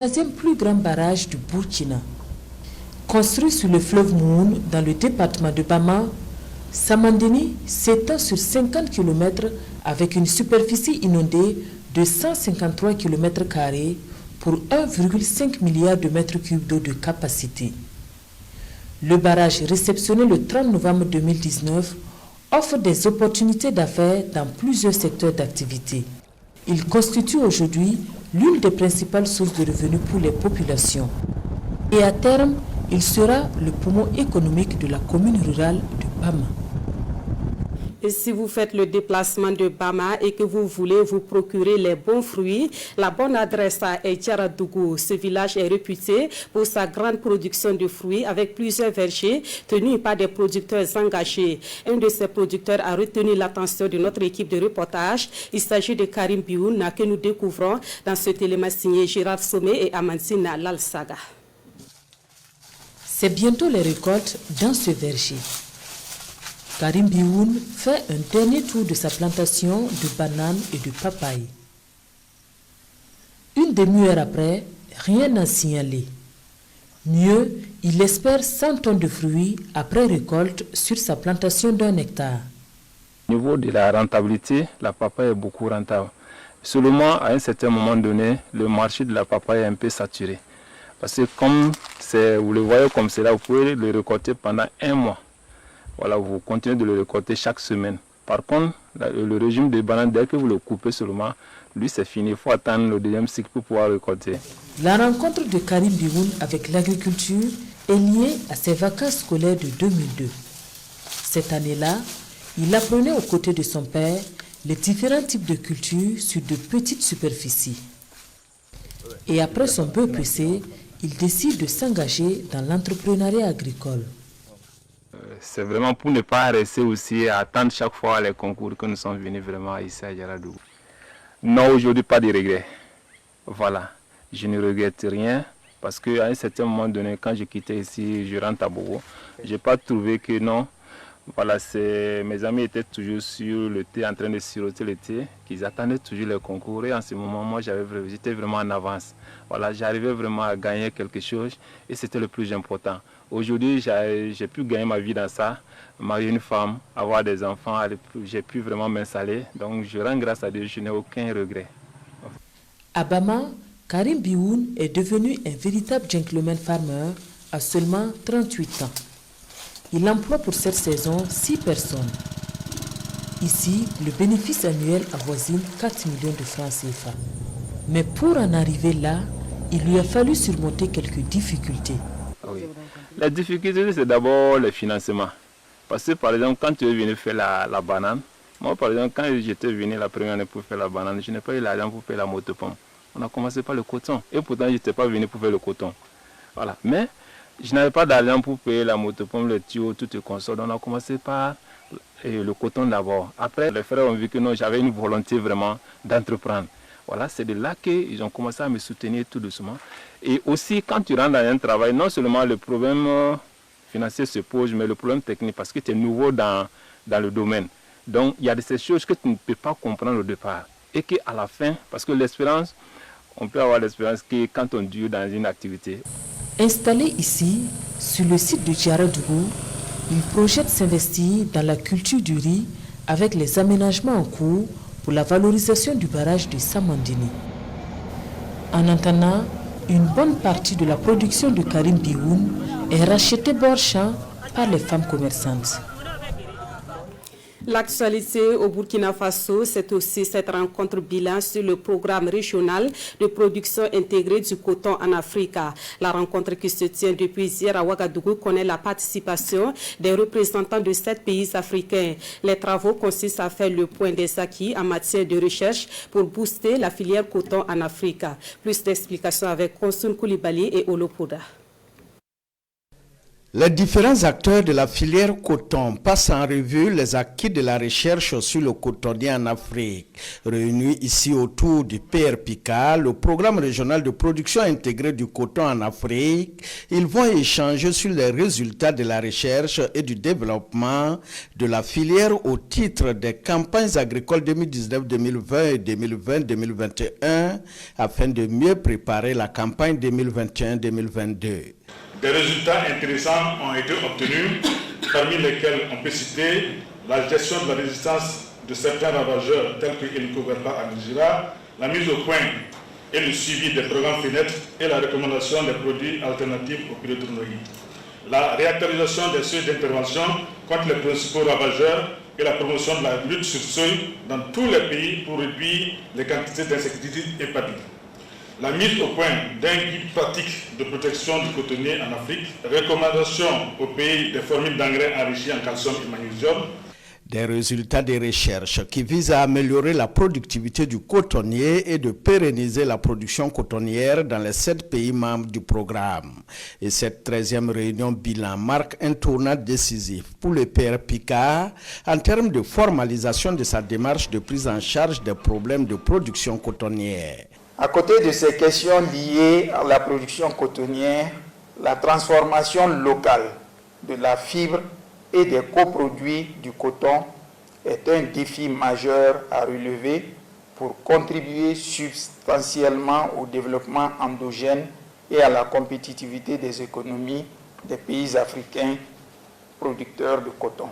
Le troisième plus grand barrage du Burkina. Construit sur le fleuve Moun dans le département de Bama, Samandini s'étend sur 50 km avec une superficie inondée de 153 km² pour 1,5 milliard de mètres cubes d'eau de capacité. Le barrage réceptionné le 30 novembre 2019 offre des opportunités d'affaires dans plusieurs secteurs d'activité. Il constitue aujourd'hui l'une des principales sources de revenus pour les populations. Et à terme, il sera le poumon économique de la commune rurale de Bama. Et si vous faites le déplacement de Bama et que vous voulez vous procurer les bons fruits, la bonne adresse est Djaradougou. Ce village est réputé pour sa grande production de fruits avec plusieurs vergers tenus par des producteurs engagés. Un de ces producteurs a retenu l'attention de notre équipe de reportage. Il s'agit de Karim Bioun que nous découvrons dans ce téléma signé Gérard Sommet et Amandine Lalsaga. C'est bientôt les récoltes dans ce verger. Karim Bioun fait un dernier tour de sa plantation de bananes et de papaye. Une demi-heure après, rien n'a signalé. Mieux, il espère 100 tonnes de fruits après récolte sur sa plantation d'1 hectare. Au niveau de la rentabilité, la papaye est beaucoup rentable. Seulement, à un certain moment donné, le marché de la papaye est un peu saturé. Parce que comme vous le voyez comme cela, vous pouvez le récolter pendant 1 mois. Voilà, vous continuez de le récolter chaque semaine. Par contre, le régime de bananes, dès que vous le coupez seulement, lui c'est fini. Il faut attendre le deuxième cycle pour pouvoir récolter. La rencontre de Karim Bioun avec l'agriculture est liée à ses vacances scolaires de 2002. Cette année-là, il apprenait aux côtés de son père les différents types de cultures sur de petites superficies. Et après son BEPC, il décide de s'engager dans l'entrepreneuriat agricole. C'est vraiment pour ne pas rester aussi à attendre chaque fois les concours que nous sommes venus vraiment ici à Djaradougou. Non, aujourd'hui, pas de regrets. Voilà, je ne regrette rien parce qu'à un certain moment donné, quand j'ai quitté ici, je rentre à Bobo, je n'ai pas trouvé que non. Voilà, mes amis étaient toujours sur le thé, en train de siroter le thé, qu'ils attendaient toujours les concours. Et en ce moment, moi, j'étais vraiment en avance. Voilà, j'arrivais vraiment à gagner quelque chose et c'était le plus important. Aujourd'hui, j'ai pu gagner ma vie dans ça, marier une femme, avoir des enfants, j'ai pu vraiment m'installer. Donc, je rends grâce à Dieu, je n'ai aucun regret. À Bama, Karim Bioun est devenu un véritable gentleman farmer à seulement 38 ans. Il emploie pour cette saison 6 personnes. Ici, le bénéfice annuel avoisine 4 millions de francs CFA. Mais pour en arriver là, il lui a fallu surmonter quelques difficultés. Oui. La difficulté, c'est d'abord le financement. Parce que, par exemple, quand tu es venu faire la banane, moi, par exemple, quand j'étais venu la première année pour faire la banane, je n'ai pas eu l'argent pour faire la motopompe. On a commencé par le coton. Et pourtant, je n'étais pas venu pour faire le coton. Voilà. Mais je n'avais pas d'argent pour payer la motopompe, le tuyau, tout le console. On a commencé par le coton d'abord. Après, les frères ont vu que non, j'avais une volonté vraiment d'entreprendre. Voilà, c'est de là qu'ils ont commencé à me soutenir tout doucement. Et aussi, quand tu rentres dans un travail, non seulement le problème financier se pose, mais le problème technique, parce que tu es nouveau dans le domaine. Donc, il y a de ces choses que tu ne peux pas comprendre au départ. Et qu'à la fin, parce que l'espérance, on peut avoir l'espérance que quand on dure dans une activité. Installé ici, sur le site de Djaradougou, il projette s'investir dans la culture du riz avec les aménagements en cours pour la valorisation du barrage de Samandini. En attendant, une bonne partie de la production de Karim Bioun est rachetée bord champ par les femmes commerçantes. L'actualité au Burkina Faso, c'est aussi cette rencontre bilan sur le programme régional de production intégrée du coton en Afrique. La rencontre qui se tient depuis hier à Ouagadougou connaît la participation des représentants de 7 pays africains. Les travaux consistent à faire le point des acquis en matière de recherche pour booster la filière coton en Afrique. Plus d'explications avec Konsun Koulibaly et Olopoda. Les différents acteurs de la filière coton passent en revue les acquis de la recherche sur le cotonnier en Afrique. Réunis ici autour du PRPICA, le programme régional de production intégrée du coton en Afrique, ils vont échanger sur les résultats de la recherche et du développement de la filière au titre des campagnes agricoles 2019-2020 et 2020-2021 afin de mieux préparer la campagne 2021-2022. Des résultats intéressants ont été obtenus, parmi lesquels on peut citer la gestion de la résistance de certains ravageurs tels que Hélicoverpa agrigira, la mise au point et le suivi des programmes FENET et la recommandation des produits alternatifs aux pyréthrinoïdes. La réactualisation des seuils d'intervention contre les principaux ravageurs et la promotion de la lutte sur seuil dans tous les pays pour réduire les quantités d'insecticides hépatiques. La mise au point d'un guide pratique de protection du cotonnier en Afrique, recommandations aux pays des formules d'engrais enrichis en calcium et magnésium. Des résultats des recherches qui visent à améliorer la productivité du cotonnier et de pérenniser la production cotonnière dans les 7 pays membres du programme. Et cette 13e réunion bilan marque un tournant décisif pour le PRPICA en termes de formalisation de sa démarche de prise en charge des problèmes de production cotonnière. À côté de ces questions liées à la production cotonnière, la transformation locale de la fibre et des coproduits du coton est un défi majeur à relever pour contribuer substantiellement au développement endogène et à la compétitivité des économies des pays africains producteurs de coton.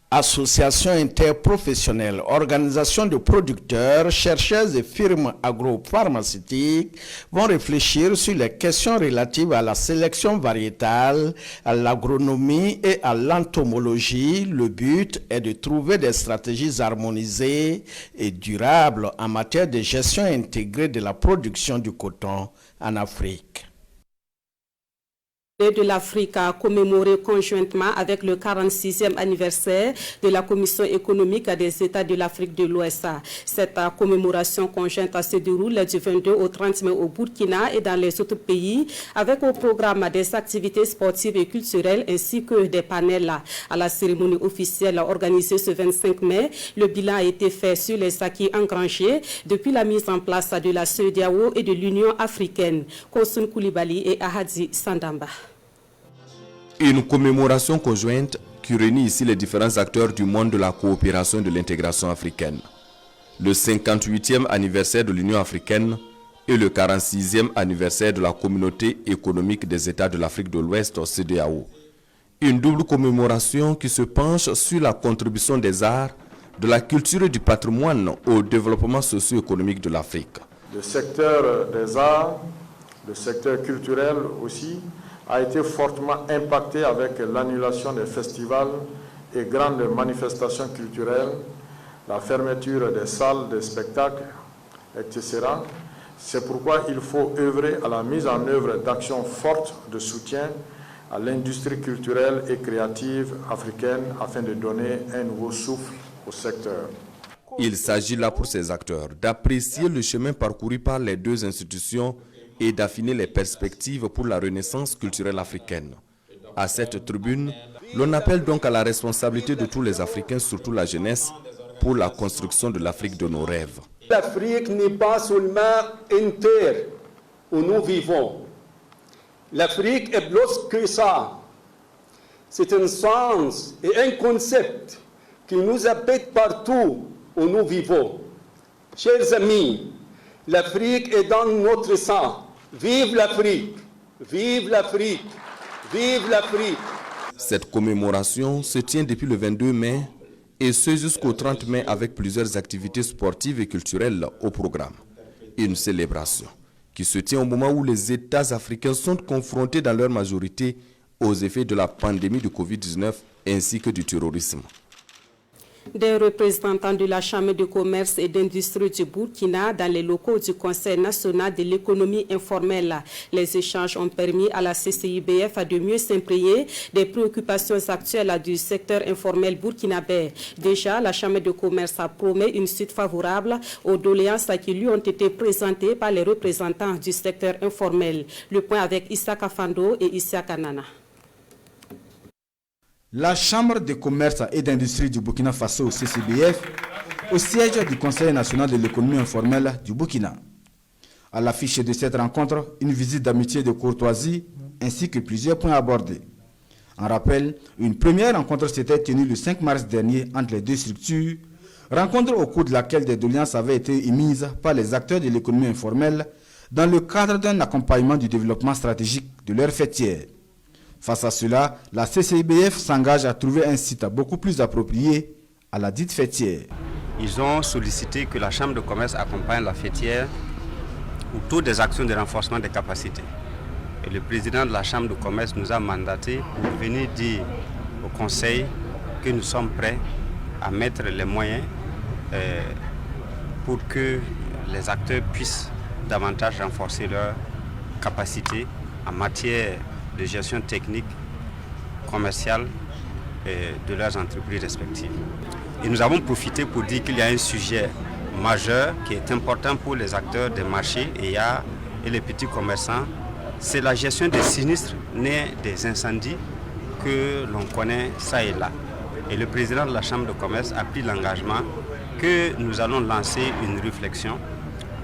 Associations interprofessionnelles, organisations de producteurs, chercheurs et firmes agropharmaceutiques vont réfléchir sur les questions relatives à la sélection variétale, à l'agronomie et à l'entomologie. Le but est de trouver des stratégies harmonisées et durables en matière de gestion intégrée de la production du coton en Afrique. De l'Afrique a commémoré conjointement avec le 46e anniversaire de la Commission économique des États de l'Afrique de l'Ouest. Cette commémoration conjointe se déroule du 22 au 30 mai au Burkina et dans les autres pays avec au programme des activités sportives et culturelles ainsi que des panels. À la cérémonie officielle organisée ce 25 mai, le bilan a été fait sur les acquis engrangés depuis la mise en place de la CEDEAO et de l'Union africaine. Konsun Koulibaly et Ahadzi Sandamba. Une commémoration conjointe qui réunit ici les différents acteurs du monde de la coopération et de l'intégration africaine. Le 58e anniversaire de l'Union africaine et le 46e anniversaire de la Communauté économique des États de l'Afrique de l'Ouest, CEDEAO. Une double commémoration qui se penche sur la contribution des arts, de la culture et du patrimoine au développement socio-économique de l'Afrique. Le secteur des arts, le secteur culturel aussi, a été fortement impacté avec l'annulation des festivals et grandes manifestations culturelles, la fermeture des salles de spectacles, etc. C'est pourquoi il faut œuvrer à la mise en œuvre d'actions fortes de soutien à l'industrie culturelle et créative africaine afin de donner un nouveau souffle au secteur. Il s'agit là pour ces acteurs d'apprécier le chemin parcouru par les deux institutions et d'affiner les perspectives pour la renaissance culturelle africaine. À cette tribune, l'on appelle donc à la responsabilité de tous les Africains, surtout la jeunesse, pour la construction de l'Afrique de nos rêves. L'Afrique n'est pas seulement une terre où nous vivons. L'Afrique est plus que ça. C'est un sens et un concept qui nous habite partout où nous vivons. Chers amis, l'Afrique est dans notre sang. Vive l'Afrique! Vive l'Afrique! Vive l'Afrique! Cette commémoration se tient depuis le 22 mai et ce jusqu'au 30 mai avec plusieurs activités sportives et culturelles au programme. Une célébration qui se tient au moment où les États africains sont confrontés dans leur majorité aux effets de la pandémie de Covid-19 ainsi que du terrorisme. Des représentants de la Chambre de commerce et d'industrie du Burkina dans les locaux du Conseil national de l'économie informelle. Les échanges ont permis à la CCIBF de mieux s'imprégner des préoccupations actuelles du secteur informel burkinabé. Déjà, la Chambre de commerce a promis une suite favorable aux doléances qui lui ont été présentées par les représentants du secteur informel. Le point avec Issa Kafando et Issa Kanana. La Chambre de commerce et d'industrie du Burkina Faso, CCBF, au siège du Conseil national de l'économie informelle du Burkina. À l'affiche de cette rencontre, une visite d'amitié et de courtoisie, ainsi que plusieurs points abordés. En rappel, une première rencontre s'était tenue le 5 mars dernier entre les deux structures, rencontre au cours de laquelle des doléances avaient été émises par les acteurs de l'économie informelle dans le cadre d'un accompagnement du développement stratégique de leur fêtière. Face à cela, la CCBF s'engage à trouver un site beaucoup plus approprié à la dite fêtière. Ils ont sollicité que la Chambre de commerce accompagne la fêtière autour des actions de renforcement des capacités. Et le président de la Chambre de commerce nous a mandaté pour venir dire au Conseil que nous sommes prêts à mettre les moyens pour que les acteurs puissent davantage renforcer leurs capacités en matière de gestion technique, commerciale de leurs entreprises respectives. Et nous avons profité pour dire qu'il y a un sujet majeur qui est important pour les acteurs des marchés et les petits commerçants. C'est la gestion des sinistres nés des incendies que l'on connaît ça et là. Et le président de la Chambre de commerce a pris l'engagement que nous allons lancer une réflexion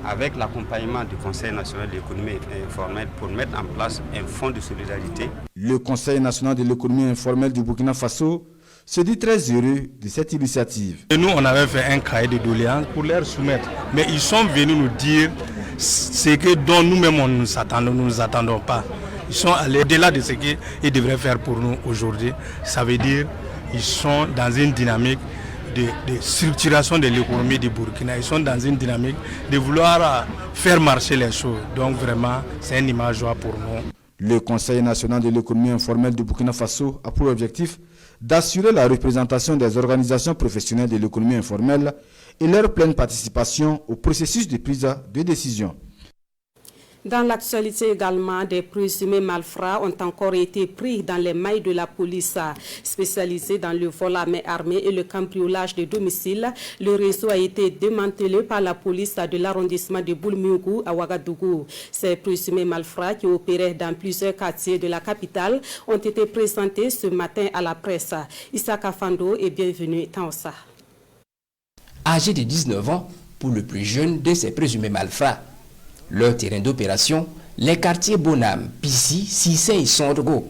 avec l'accompagnement du Conseil national de l'économie informelle pour mettre en place un fonds de solidarité. Le Conseil national de l'économie informelle du Burkina Faso se dit très heureux de cette initiative. Et nous, on avait fait un cahier de doléances pour leur soumettre, mais ils sont venus nous dire ce que dont nous-mêmes nous ne nous attendons pas. Ils sont allés au-delà de ce qu'ils devraient faire pour nous aujourd'hui. Ça veut dire qu'ils sont dans une dynamique de structuration de l'économie du Burkina. Ils sont dans une dynamique de vouloir faire marcher les choses. Donc vraiment, c'est une image joie pour nous. Le Conseil national de l'économie informelle du Burkina Faso a pour objectif d'assurer la représentation des organisations professionnelles de l'économie informelle et leur pleine participation au processus de prise de décision. Dans l'actualité également, des présumés malfrats ont encore été pris dans les mailles de la police spécialisée dans le vol à main armée et le cambriolage de domicile. Le réseau a été démantelé par la police de l'arrondissement de Boulmiougou à Ouagadougou. Ces présumés malfrats qui opéraient dans plusieurs quartiers de la capitale ont été présentés ce matin à la presse. Issa Kafando est bienvenu dans ça. Âgé de 19 ans pour le plus jeune de ces présumés malfrats. Leur terrain d'opération, les quartiers Bonham, Pissi, Sissé et Sondgo.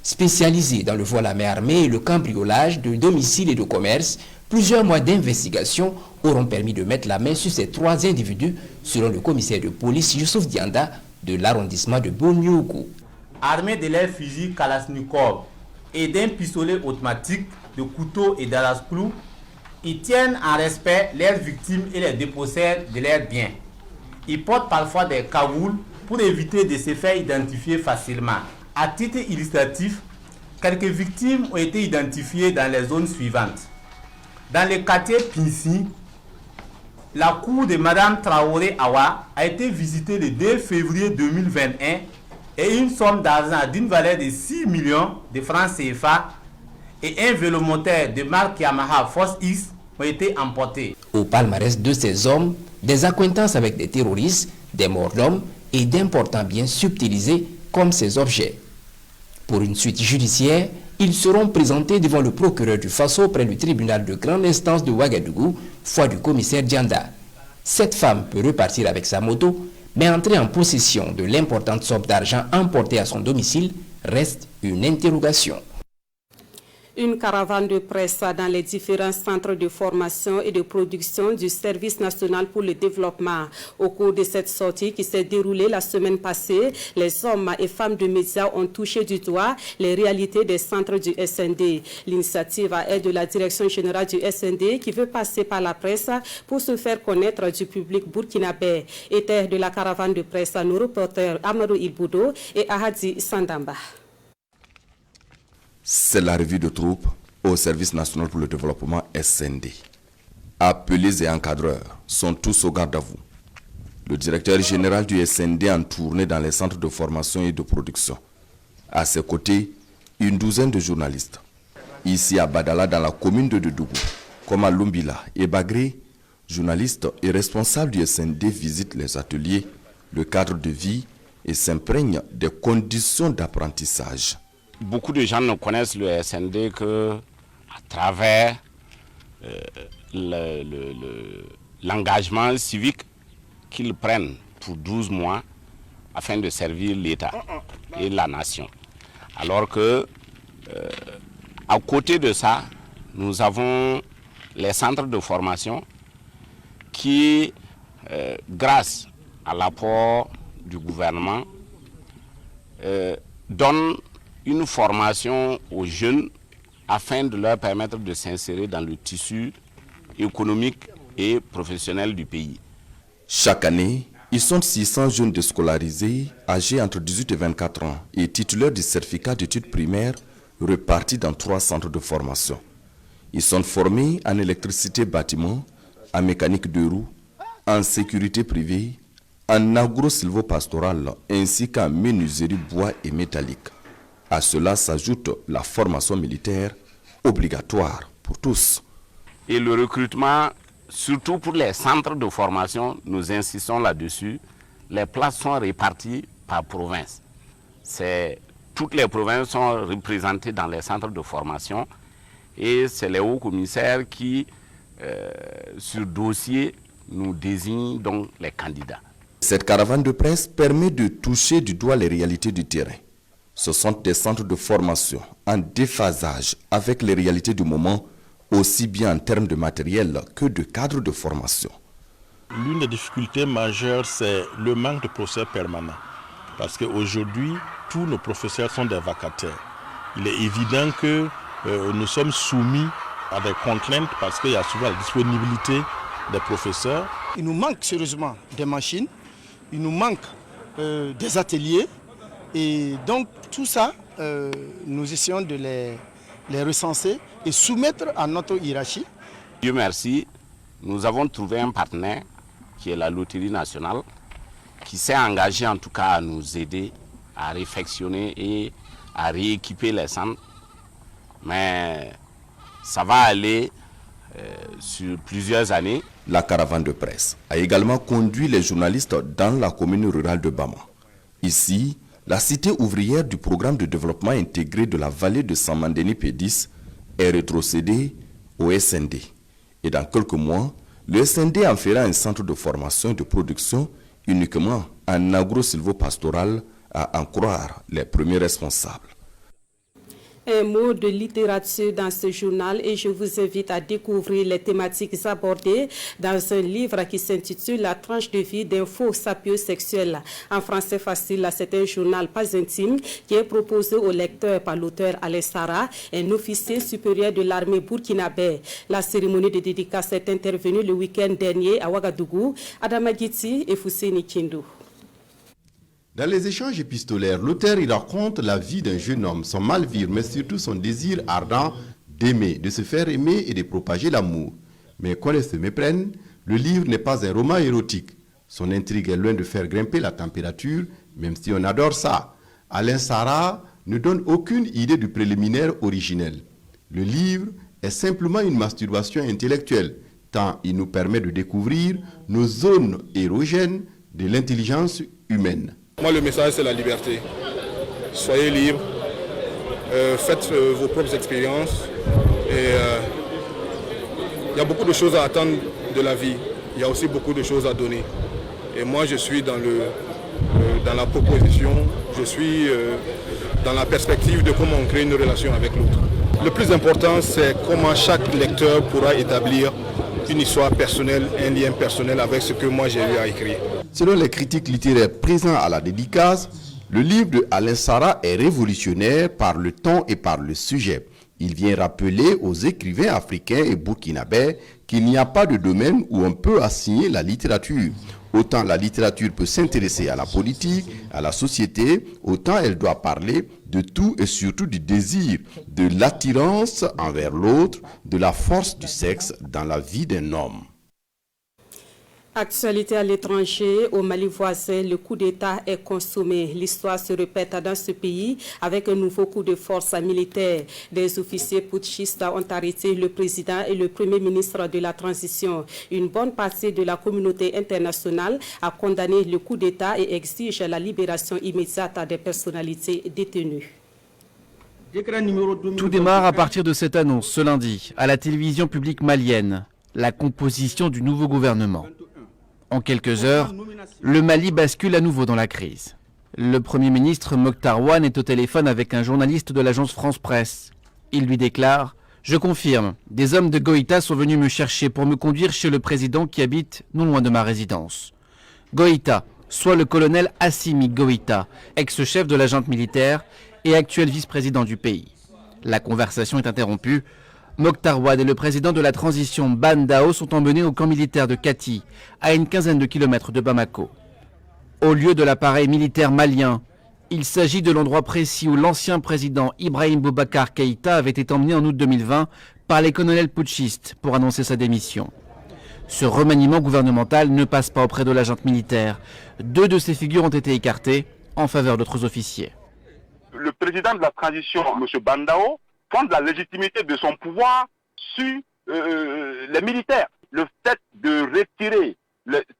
Spécialisés dans le vol à main armée et le cambriolage de domiciles et de commerce, plusieurs mois d'investigation auront permis de mettre la main sur ces trois individus, selon le commissaire de police Youssouf Dianda de l'arrondissement de Boulmiougou. Armés de leurs fusils Kalachnikov et d'un pistolet automatique, de couteaux et d'arrache-clous, ils tiennent en respect leurs victimes et les dépossèdent de leurs biens. Ils portent parfois des cagoules pour éviter de se faire identifier facilement. À titre illustratif, quelques victimes ont été identifiées dans les zones suivantes. Dans le quartier Pinsi, la cour de Mme Traoré Awa a été visitée le 2 février 2021 et une somme d'argent d'une valeur de 6 millions de francs CFA et un vélomoteur de marque Yamaha Force X ont été emportés. Au palmarès de ces hommes, des accointances avec des terroristes, des morts d'hommes et d'importants biens subtilisés comme ces objets. Pour une suite judiciaire, ils seront présentés devant le procureur du Faso près du tribunal de grande instance de Ouagadougou, foi du commissaire Dianda. Cette femme peut repartir avec sa moto, mais entrer en possession de l'importante somme d'argent emportée à son domicile reste une interrogation. Une caravane de presse dans les différents centres de formation et de production du Service national pour le développement. Au cours de cette sortie qui s'est déroulée la semaine passée, les hommes et femmes de médias ont touché du doigt les réalités des centres du SND. L'initiative est de la direction générale du SND qui veut passer par la presse pour se faire connaître du public burkinabé. Étaient de la caravane de presse nos reporters Amadou Iboudo et Ahadi Sandamba. C'est la revue de troupes au Service national pour le développement SND. Appelés et encadreurs sont tous au garde à vous. Le directeur général du SND en tournée dans les centres de formation et de production. À ses côtés, une douzaine de journalistes. Ici à Badala, dans la commune de Dodougou, comme à Lumbila et Bagré, journalistes et responsables du SND visitent les ateliers, le cadre de vie et s'imprègnent des conditions d'apprentissage. beaucoup de gens ne connaissent le SND que à travers l'engagement civique qu'ils prennent pour 12 mois afin de servir l'État et la nation. Alors que, à côté de ça, nous avons les centres de formation qui, grâce à l'apport du gouvernement, donnent une formation aux jeunes afin de leur permettre de s'insérer dans le tissu économique et professionnel du pays. Chaque année, ils sont 600 jeunes déscolarisés âgés entre 18 et 24 ans et titulaires du certificat d'études primaires repartis dans 3 centres de formation. Ils sont formés en électricité bâtiment, en mécanique de roues, en sécurité privée, en agro-silvopastoral ainsi qu'en menuiserie bois et métallique. À cela s'ajoute la formation militaire obligatoire pour tous. Et le recrutement, surtout pour les centres de formation, nous insistons là-dessus, les places sont réparties par province. Toutes les provinces sont représentées dans les centres de formation et c'est les hauts commissaires qui, sur dossier, nous désignent donc les candidats. Cette caravane de presse permet de toucher du doigt les réalités du terrain. Ce sont des centres de formation en déphasage avec les réalités du moment, aussi bien en termes de matériel que de cadres de formation. L'une des difficultés majeures, c'est le manque de professeurs permanents. Parce qu'aujourd'hui, tous nos professeurs sont des vacataires. Il est évident que nous sommes soumis à des contraintes parce qu'il y a souvent la disponibilité des professeurs. Il nous manque sérieusement des machines, il nous manque des ateliers. Et donc tout ça, nous essayons de les recenser et soumettre à notre hiérarchie. Dieu merci, nous avons trouvé un partenaire qui est la Loterie nationale, qui s'est engagé en tout cas à nous aider à réfectionner et à rééquiper les centres. Mais ça va aller sur plusieurs années. La caravane de presse a également conduit les journalistes dans la commune rurale de Bama. Ici, la cité ouvrière du programme de développement intégré de la vallée de Samandeni P10 est rétrocédée au SND. Et dans quelques mois, le SND en fera un centre de formation et de production uniquement en agro-silvopastoral, à en croire les premiers responsables. Un mot de littérature dans ce journal et je vous invite à découvrir les thématiques abordées dans un livre qui s'intitule La tranche de vie d'un faux sapiosexuel. En français facile, c'est un journal pas intime qui est proposé au lecteur par l'auteur Alain Sara, un officier supérieur de l'armée burkinabé. La cérémonie de dédicace est intervenue le week-end dernier à Ouagadougou. Adama Giti et Fousseni Kindou. Dans les échanges épistolaires, l'auteur y raconte la vie d'un jeune homme, son mal-vivre, mais surtout son désir ardent d'aimer, de se faire aimer et de propager l'amour. Mais qu'on ne se méprenne, le livre n'est pas un roman érotique. Son intrigue est loin de faire grimper la température, même si on adore ça. Alain Sara ne donne aucune idée du préliminaire originel. Le livre est simplement une masturbation intellectuelle, tant il nous permet de découvrir nos zones érogènes de l'intelligence humaine. Moi, le message, c'est la liberté. Soyez libres, faites vos propres expériences. Et il y a beaucoup de choses à attendre de la vie. Il y a aussi beaucoup de choses à donner. Et moi, je suis dans la proposition, je suis dans la perspective de comment on crée une relation avec l'autre. Le plus important, c'est comment chaque lecteur pourra établir une histoire personnelle, un lien personnel avec ce que moi j'ai eu à écrire. Selon les critiques littéraires présents à la dédicace, le livre de Alain Sara est révolutionnaire par le ton et par le sujet. Il vient rappeler aux écrivains africains et burkinabés qu'il n'y a pas de domaine où on peut assigner la littérature. Autant la littérature peut s'intéresser à la politique, à la société, autant elle doit parler de tout et surtout du désir, de l'attirance envers l'autre, de la force du sexe dans la vie d'un homme. Actualité à l'étranger, au Mali voisin, le coup d'État est consommé. L'histoire se répète dans ce pays avec un nouveau coup de force militaire. Des officiers putschistes ont arrêté le président et le premier ministre de la transition. Une bonne partie de la communauté internationale a condamné le coup d'État et exige la libération immédiate des personnalités détenues. Tout démarre à partir de cette annonce ce lundi à la télévision publique malienne, la composition du nouveau gouvernement. En quelques heures, le Mali bascule à nouveau dans la crise. Le Premier ministre Mokhtar Ouane est au téléphone avec un journaliste de l'agence France Presse. Il lui déclare « Je confirme, des hommes de Goïta sont venus me chercher pour me conduire chez le président qui habite non loin de ma résidence. » Goïta, soit le colonel Assimi Goïta, ex-chef de la junte militaire et actuel vice-président du pays. La conversation est interrompue. Mokhtar Ouane et le président de la transition Ban Dao sont emmenés au camp militaire de Kati, à une quinzaine de kilomètres de Bamako. Au lieu de l'appareil militaire malien, il s'agit de l'endroit précis où l'ancien président Ibrahim Boubacar Keïta avait été emmené en août 2020 par les colonels putschistes pour annoncer sa démission. Ce remaniement gouvernemental ne passe pas auprès de la junte militaire. 2 de ces figures ont été écartées en faveur d'autres officiers. Le président de la transition, M. Ban Dao, fonde la légitimité de son pouvoir sur les militaires. Le fait de retirer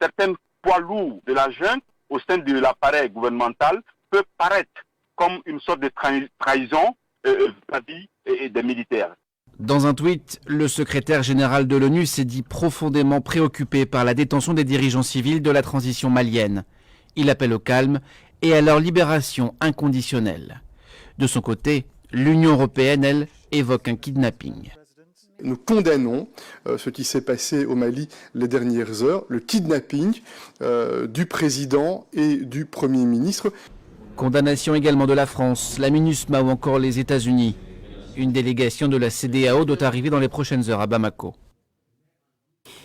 certains poids lourds de la junte au sein de l'appareil gouvernemental peut paraître comme une sorte de trahison vis-à-vis des militaires. Dans un tweet, le secrétaire général de l'ONU s'est dit profondément préoccupé par la détention des dirigeants civils de la transition malienne. Il appelle au calme et à leur libération inconditionnelle. De son côté, l'Union européenne, elle, évoque un kidnapping. Nous condamnons ce qui s'est passé au Mali les dernières heures, le kidnapping du président et du Premier ministre. Condamnation également de la France, la MINUSMA ou encore les États-Unis. Une délégation de la CEDEAO doit arriver dans les prochaines heures à Bamako.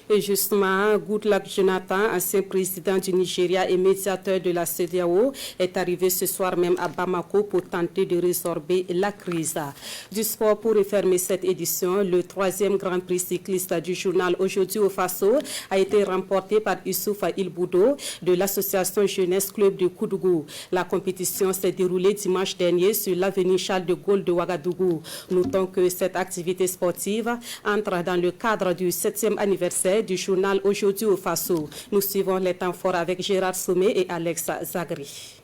Et justement, Goodluck Jonathan, ancien président du Nigeria et médiateur de la CEDEAO, est arrivé ce soir même à Bamako pour tenter de résorber la crise. Du sport pour refermer cette édition, le 3e Grand Prix cycliste du journal Aujourd'hui au Faso a été remporté par Youssouf Ilboudo de l'association Jeunesse Club de Koudougou. La compétition s'est déroulée dimanche dernier sur l'avenue Charles de Gaulle de Ouagadougou. Notons que cette activité sportive entre dans le cadre du 7e anniversaire du journal Aujourd'hui au Faso. Nous suivons les temps forts avec Gérard Sommet et Alex Zagri.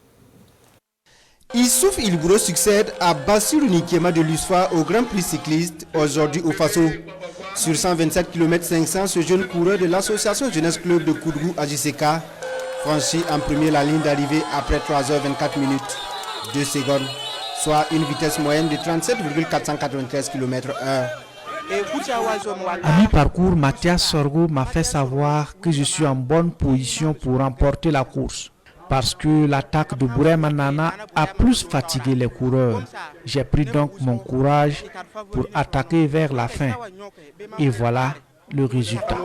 Youssouf Ilboudo succède à Bassirou Nikema de l'USFA au Grand Prix cycliste Aujourd'hui au Faso. Sur 127 km 500, ce jeune coureur de l'association Jeunesse Club de Koudougou AJCK franchit en premier la ligne d'arrivée après 3h24 minutes 2 secondes, soit une vitesse moyenne de 37,493 km/h. À mi-parcours, Mathias Sorgo m'a fait savoir que je suis en bonne position pour remporter la course. Parce que l'attaque de Bourema Nana a plus fatigué les coureurs. J'ai pris donc mon courage pour attaquer vers la fin. Et voilà le résultat.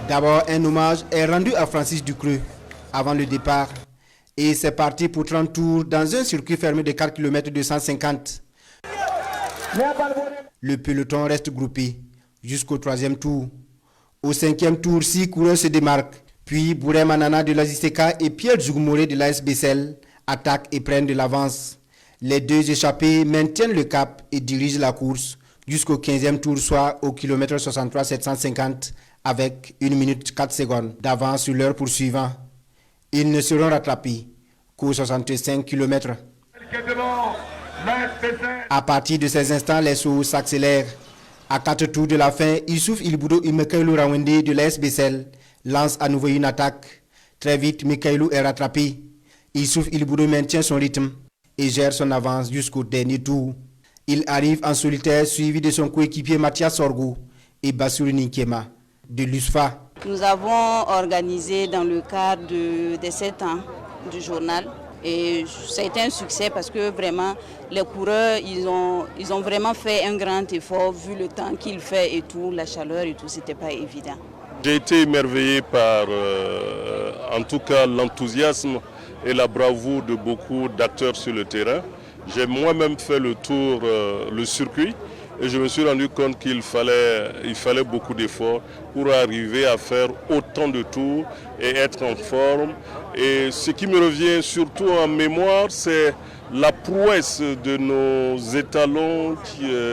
D'abord, un hommage est rendu à Francis Ducreux avant le départ. Et c'est parti pour 30 tours dans un circuit fermé de 4 km 250. Le peloton reste groupé jusqu'au 3e tour. Au 5e tour, 6 coureurs se démarquent. Puis Bourema Nana de l'AJCK et Pierre Djougmouré de l'AS Bessel attaquent et prennent de l'avance. Les 2 échappés maintiennent le cap et dirigent la course jusqu'au 15e tour, soit au kilomètre 63 750 avec 1 minute 4 secondes d'avance sur leur poursuivant. Ils ne seront rattrapés qu'aux 65 km. À partir de ces instants, les sauts s'accélèrent. À 4 tours de la fin, Youssouf Ilboudo et Mikailou Rawende de l'AS Bessel lancent à nouveau une attaque. Très vite, Mikailou est rattrapé. Youssouf Ilboudo maintient son rythme et gère son avance jusqu'au dernier tour. Il arrive en solitaire suivi de son coéquipier Mathias Sorgo et Bassirou Nikema de l'USFA. Nous avons organisé dans le cadre des 7 ans du journal. Et ça a été un succès parce que vraiment, les coureurs, ils ont vraiment fait un grand effort vu le temps qu'il fait et tout, la chaleur et tout, c'était pas évident. J'ai été émerveillé par, en tout cas, l'enthousiasme et la bravoure de beaucoup d'acteurs sur le terrain. J'ai moi-même fait le tour, le circuit, et je me suis rendu compte qu'il fallait beaucoup d'efforts pour arriver à faire autant de tours et être en forme. Et ce qui me revient surtout en mémoire, c'est la prouesse de nos étalons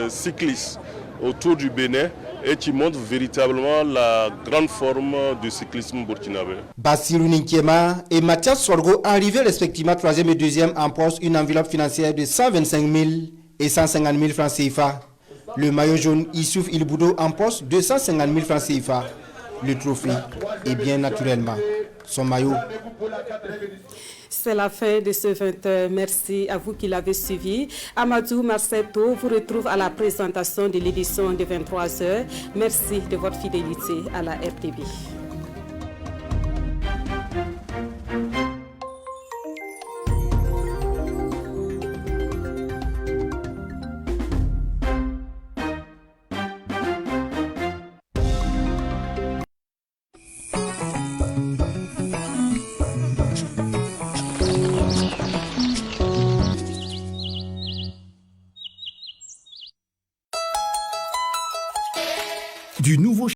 cyclistes autour du Bénin. Et et qui montre véritablement la grande forme du cyclisme burkinabé. Bassirou Ninkiema et Mathias Sorgo, arrivés respectivement 3e et 2e, empochent une enveloppe financière de 125 000 et 150 000 francs CFA. Le maillot jaune Issouf Ilboudo empoche 250 000 francs CFA. Le trophée et bien naturellement son maillot. C'est la fin de ce 20h. Merci à vous qui l'avez suivi. Amadou Marceto vous retrouve à la présentation de l'édition de 23h. Merci de votre fidélité à la RTB. Du nouveau